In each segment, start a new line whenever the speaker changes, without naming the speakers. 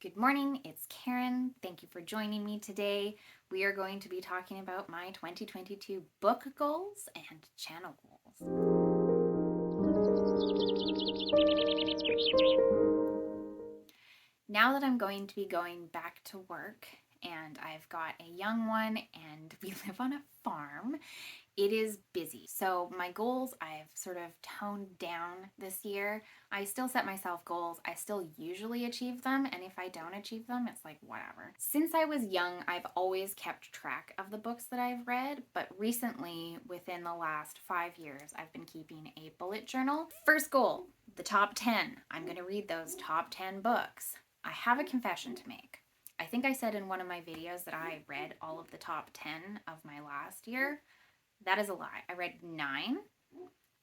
Good morning, it's Karen. Thank you for joining me today. We are going to be talking about my 2022 book goals and channel goals. Now that I'm going to be going back to work and I've got a young one and we live on a farm, it is busy. So my goals I've sort of toned down this year. I still set myself goals. I still usually achieve them, and if I don't achieve them, it's like whatever. Since I was young, I've always kept track of the books that I've read, but recently, within the last 5 years, I've been keeping a bullet journal. First goal, the top 10. I'm going to read those top 10 books. I have a confession to make. I think I said in one of my videos that I read all of the top 10 of my last year. That is a lie. I read 9.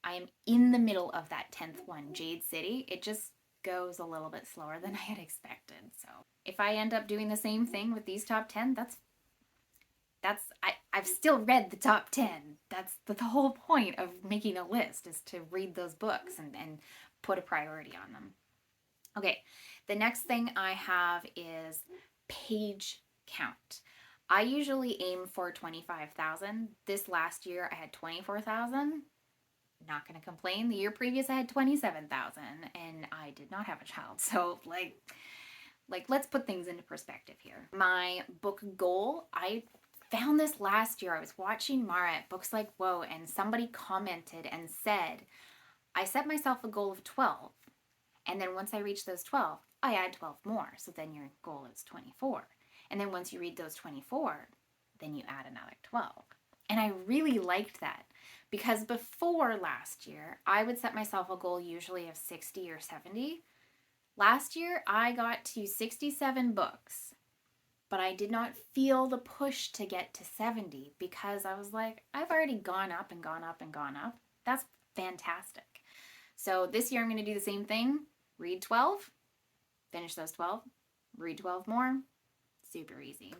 I am in the middle of that 10th one, Jade City. It just goes a little bit slower than I had expected. So if I end up doing the same thing with these top 10, I've still read the top 10. That's the whole point of making a list, is to read those books and put a priority on them. Okay, the next thing I have is page count. I usually aim for 25,000. This last year I had 24,000. Not going to complain. The year previous I had 27,000 and I did not have a child. So like let's put things into perspective here. My book goal, I found this last year. I was watching Mara at Books Like Whoa and somebody commented and said, I set myself a goal of 12. And then once I reach those 12, I add 12 more. So then your goal is 24. And then once you read those 24, then you add another 12. And I really liked that because before last year, I would set myself a goal usually of 60 or 70. Last year, I got to 67 books, but I did not feel the push to get to 70 because I was like, I've already gone up and gone up and gone up. That's fantastic. So this year I'm going to do the same thing. Read 12, finish those 12, read 12 more. Super easy.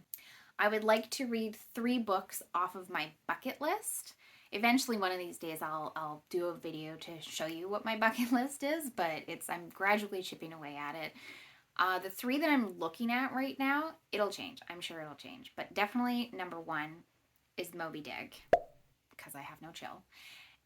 I would like to read 3 books off of my bucket list. Eventually one of these days I'll do a video to show you what my bucket list is, but I'm gradually chipping away at it. The 3 that I'm looking at right now, it'll change. I'm sure it'll change. But definitely number 1 is Moby Dick, because I have no chill.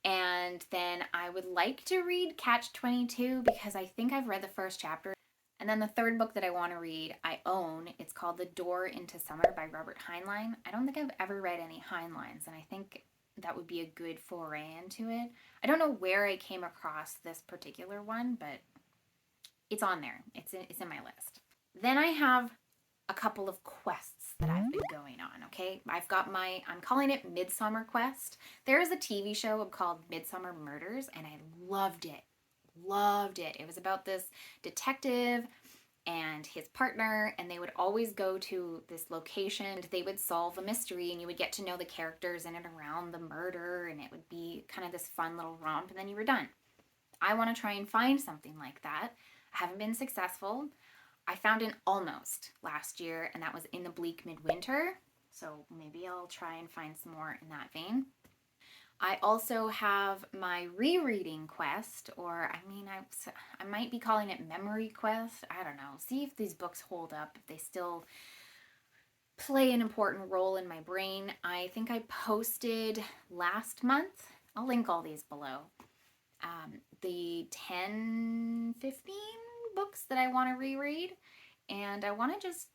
And then I would like to read Catch-22 because I think I've read the first chapter. And then the third book that I want to read, I own. It's called The Door into Summer by Robert Heinlein. I don't think I've ever read any Heinleins, and I think that would be a good foray into it. I don't know where I came across this particular one, but it's on there. It's in my list. Then I have a couple of quests that I've been going on, okay? I'm calling it Midsummer Quest. There is a TV show called Midsummer Murders, and I loved it. Loved it. It was about this detective and his partner, and they would always go to this location. They would solve a mystery, and you would get to know the characters in and around the murder, and it would be kind of this fun little romp, and then you were done. I want to try and find something like that. I haven't been successful. I found an almost last year, and that was In the Bleak Midwinter, so maybe I'll try and find some more in that vein. I also have my rereading quest, or I might be calling it memory quest. I don't know. See if these books hold up, if they still play an important role in my brain. I think I posted last month. I'll link all these below. The 10, 15 books that I want to reread. And I want to just,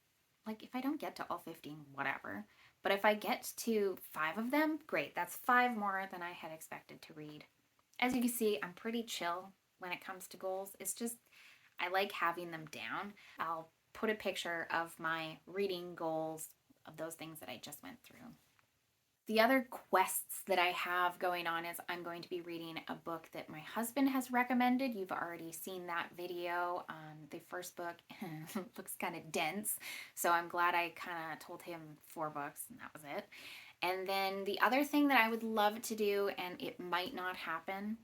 if I don't get to all 15, whatever. But if I get to 5 of them, great. That's 5 more than I had expected to read. As you can see, I'm pretty chill when it comes to goals. It's just, I like having them down. I'll put a picture of my reading goals of those things that I just went through. The other quests that I have going on is I'm going to be reading a book that my husband has recommended. You've already seen that video. The first book looks kind of dense, so I'm glad I kind of told him 4 books and that was it. And then the other thing that I would love to do, and it might not happen,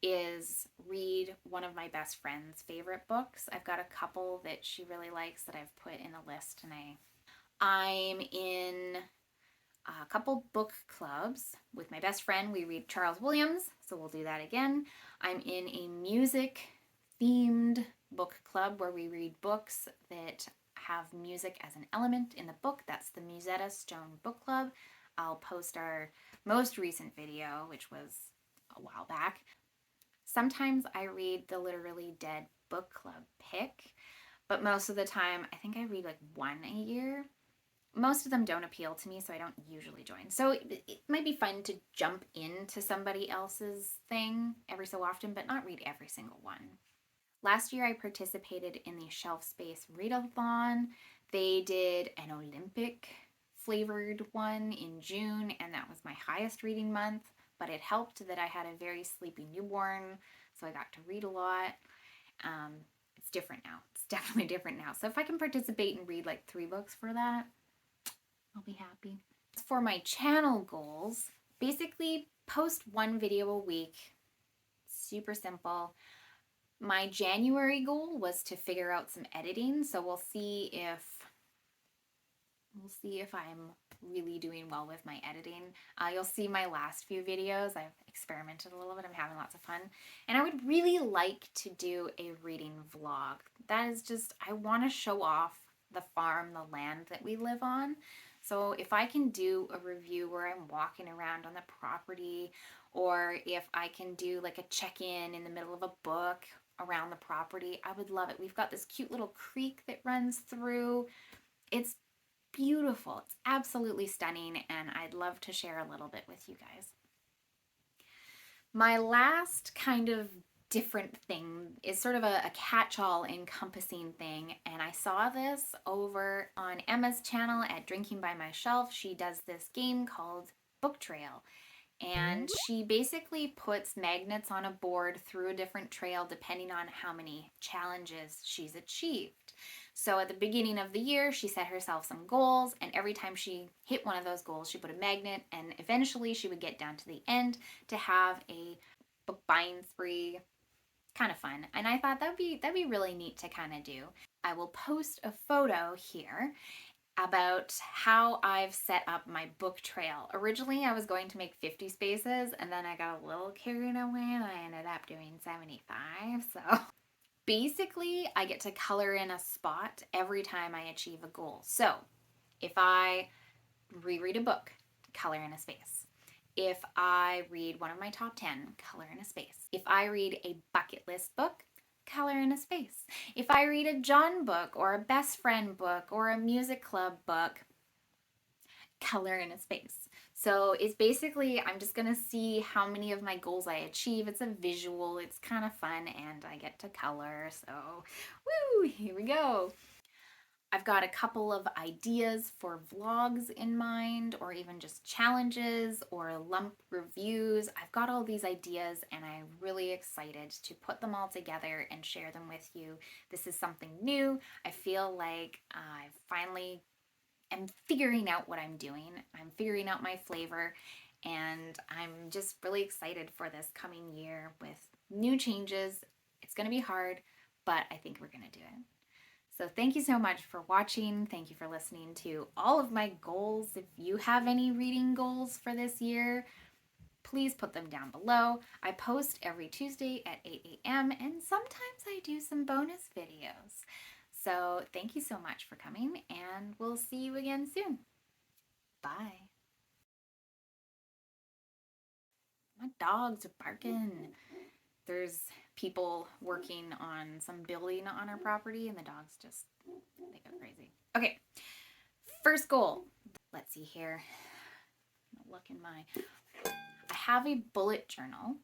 is read one of my best friend's favorite books. I've got a couple that she really likes that I've put in a list, and I'm in a couple book clubs with my best friend. We read Charles Williams, so we'll do that again. I'm in a music themed book club where we read books that have music as an element in the book. That's the Musetta Stone book club. I'll post our most recent video, which was a while back. Sometimes I read the Literally Dead book club pick, but most of the time I think I read like one a year. Most of them don't appeal to me, so I don't usually join. So it might be fun to jump into somebody else's thing every so often, but not read every single one. Last year I participated in the Shelf Space Readathon. They did an Olympic flavored one in June, and that was my highest reading month, but it helped that I had a very sleepy newborn, so I got to read a lot. It's different now. It's definitely different now. So if I can participate and read like 3 books for that, I'll be happy. For my channel goals, basically post 1 video a week. Super simple. My January goal was to figure out some editing, so we'll see if I'm really doing well with my editing. You'll see my last few videos. I've experimented a little bit. I'm having lots of fun. And I would really like to do a reading vlog. That is just, I want to show off the farm, the land that we live on. So if I can do a review where I'm walking around on the property, or if I can do like a check-in in the middle of a book around the property, I would love it. We've got this cute little creek that runs through. It's beautiful. It's absolutely stunning, and I'd love to share a little bit with you guys. My last kind of different thing is sort of a catch-all encompassing thing, and I saw this over on Emma's channel at Drinking by My Shelf. She does this game called Booktrail, and she basically puts magnets on a board through a different trail depending on how many challenges she's achieved. So at the beginning of the year, she set herself some goals, and every time she hit one of those goals, she put a magnet, and eventually she would get down to the end to have a book buying spree. Kind of fun. And I thought that'd be really neat to kind of do. I will post a photo here about how I've set up my book trail. Originally, I was going to make 50 spaces, and then I got a little carried away and I ended up doing 75. So basically, I get to color in a spot every time I achieve a goal. So if I reread a book, color in a space. If I read one of my top 10, color in a space. If I read a bucket list book, color in a space. If I read a John book or a best friend book or a music club book, color in a space. So it's basically, I'm just going to see how many of my goals I achieve. It's a visual, it's kind of fun, and I get to color. So, woo, here we go. I've got a couple of ideas for vlogs in mind, or even just challenges or lump reviews. I've got all these ideas, and I'm really excited to put them all together and share them with you. This is something new. I feel like I finally am figuring out what I'm doing. I'm figuring out my flavor, and I'm just really excited for this coming year with new changes. It's going to be hard, but I think we're going to do it. So thank you so much for watching. Thank you for listening to all of my goals. If you have any reading goals for this year, please put them down below. I post every Tuesday at 8 a.m. and sometimes I do some bonus videos. So thank you so much for coming, and we'll see you again soon. Bye. My dogs are barking. There's people working on some building on our property, and the dogs just, they go crazy. Okay, first goal. Let's see here. Look in my, I have a bullet journal